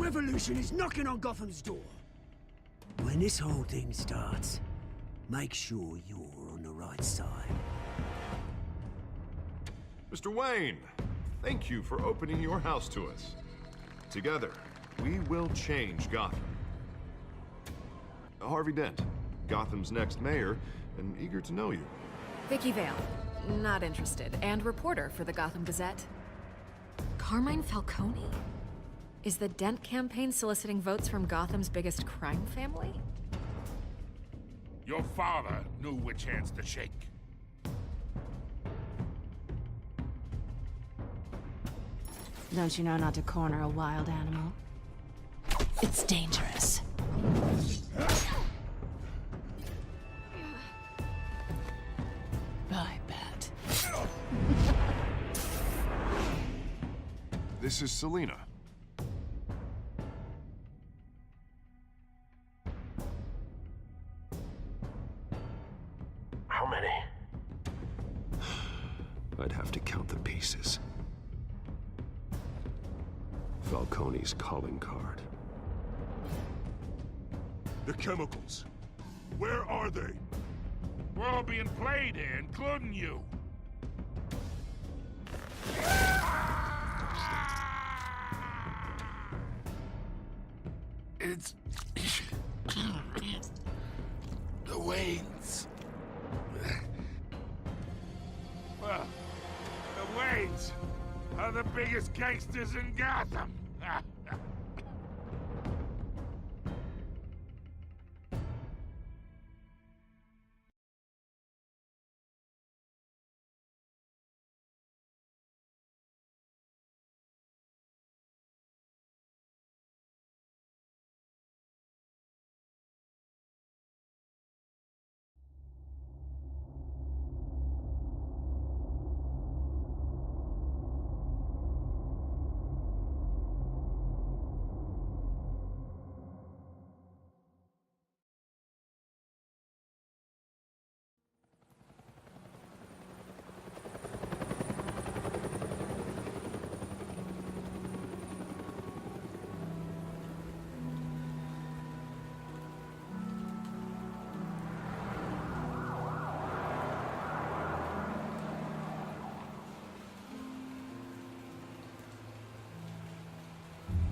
revolution is knocking on Gotham's door. When this whole thing starts, make sure you're on the right side. Mr. Wayne, thank you for opening your house to us. Together, we will change Gotham. Harvey Dent, Gotham's next mayor, and eager to know you. Vicky Vale, not interested, and reporter for the Gotham Gazette. Carmine Falcone? Is the Dent campaign soliciting votes from Gotham's biggest crime family? Your father knew which hands to shake. Don't you know not to corner a wild animal? It's dangerous. I bet. This is Selina. How many? I'd have to count the pieces. Falcone's calling card. The chemicals. Where are they? We're all being played here, including you. It's... the Waynes. Well, the Waynes are the biggest gangsters in Gotham.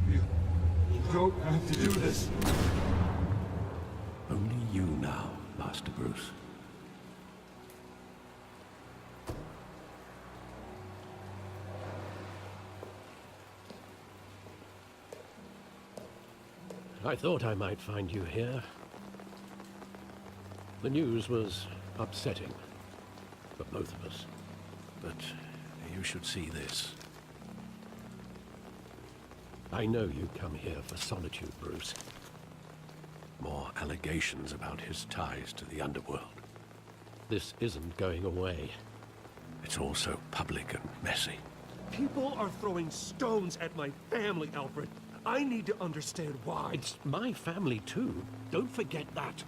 You don't have to do this. Only you now, Master Bruce. I thought I might find you here. The news was upsetting for both of us. But you should see this. I know you come here for solitude, Bruce. More allegations about his ties to the underworld. This isn't going away. It's all so public and messy. People are throwing stones at my family, Alfred. I need to understand why. It's my family, too. Don't forget that.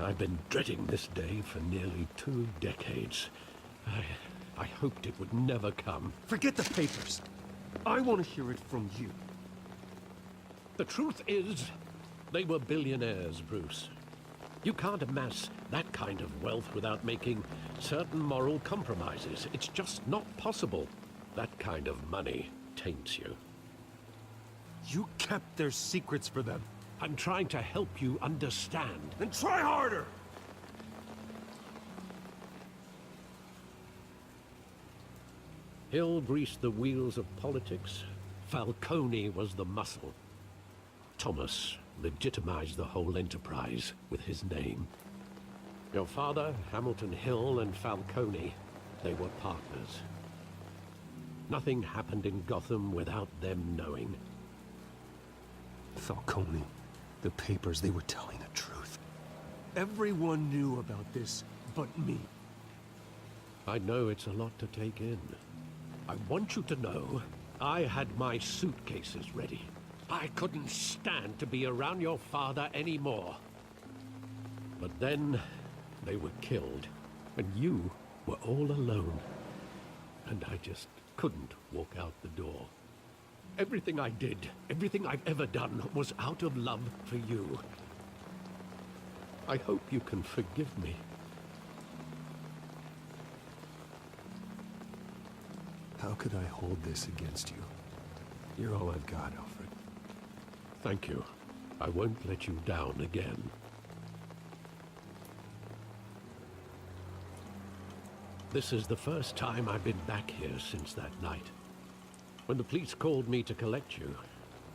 I've been dreading this day for nearly 2 decades. I hoped it would never come. Forget the papers. I want to hear it from you. The truth is, they were billionaires, Bruce. You can't amass that kind of wealth without making certain moral compromises. It's just not possible. That kind of money taints you. You kept their secrets for them. I'm trying to help you understand. Then try harder! Hill greased the wheels of politics. Falcone was the muscle. Thomas legitimized the whole enterprise with his name. Your father, Hamilton Hill, and Falcone, they were partners. Nothing happened in Gotham without them knowing. Falcone, the papers, they were telling the truth. Everyone knew about this but me. I know it's a lot to take in. I want you to know, I had my suitcases ready. I couldn't stand to be around your father anymore. But then, they were killed, and you were all alone. And I just couldn't walk out the door. Everything I did, everything I've ever done, was out of love for you. I hope you can forgive me. How could I hold this against you? You're all I've got, Alfred. Thank you. I won't let you down again. This is the first time I've been back here since that night. When the police called me to collect you,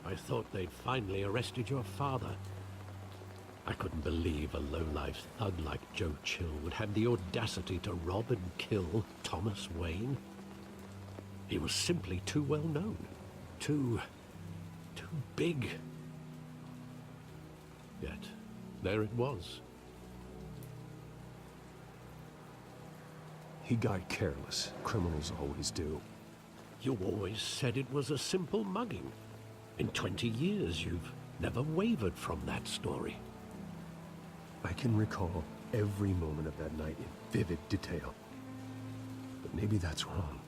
I thought they'd finally arrested your father. I couldn't believe a low-life thug like Joe Chill would have the audacity to rob and kill Thomas Wayne. He was simply too well known. Too big. Yet, there it was. He got careless. Criminals always do. You always said it was a simple mugging. In 20 years, you've never wavered from that story. I can recall every moment of that night in vivid detail. But maybe that's wrong.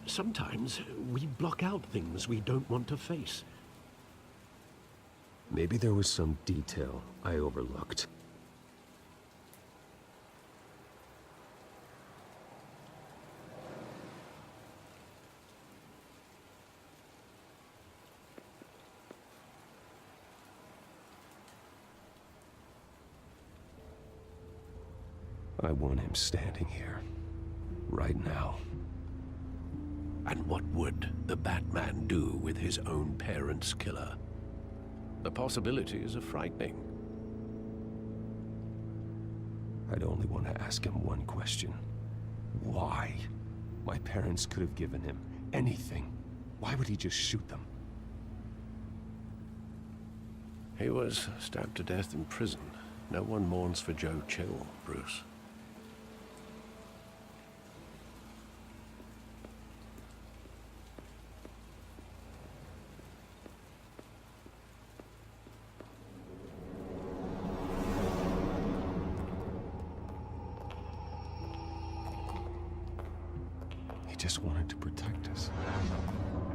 Sometimes we block out things we don't want to face. Maybe there was some detail I overlooked. I want him standing here, right now. And what would the Batman do with his own parents' killer? The possibilities are frightening. I'd only want to ask him one question. Why? My parents could have given him anything. Why would he just shoot them? He was stabbed to death in prison. No one mourns for Joe Chill, Bruce. He just wanted to protect us.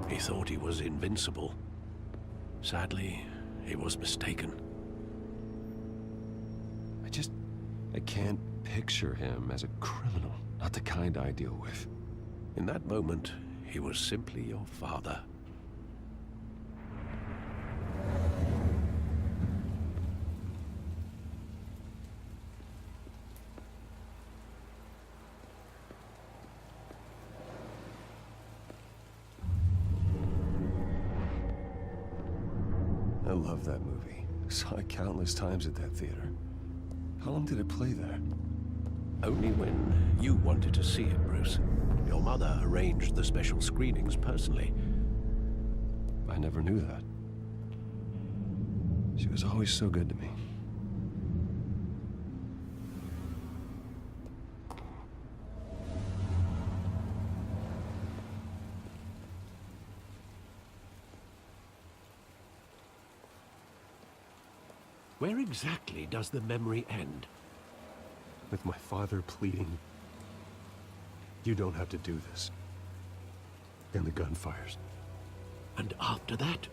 He thought he was invincible. Sadly, he was mistaken. I can't picture him as a criminal. Not the kind I deal with. In that moment, he was simply your father. I love that movie. Saw it countless times at that theater. How long did it play there? Only when you wanted to see it, Bruce. Your mother arranged the special screenings personally. I never knew that. She was always so good to me. Where exactly does the memory end? With my father pleading, "You don't have to do this." And the gun fires. And after that?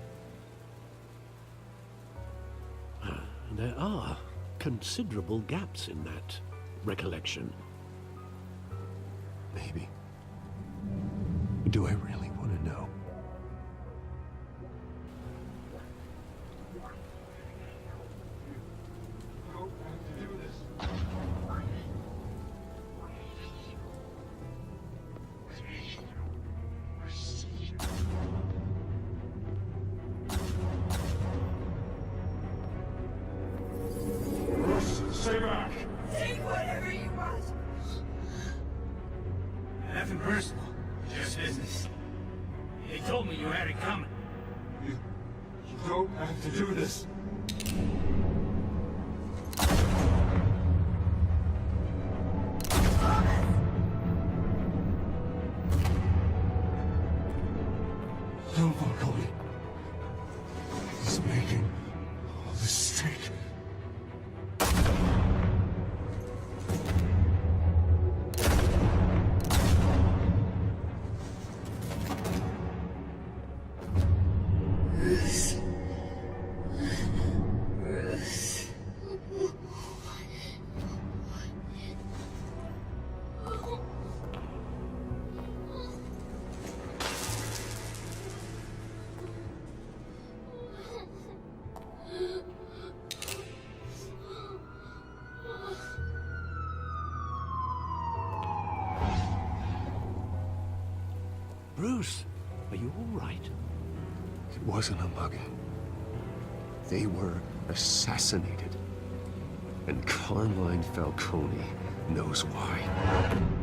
There are considerable gaps in that recollection. Maybe. Do I really want to know? Stay back! Take whatever you want. Nothing personal, just business. They told me you had it coming. You don't have to do this. Don't follow me. He's making a mistake. Bruce, are you all right? It wasn't a mugging. They were assassinated. And Carmine Falcone knows why.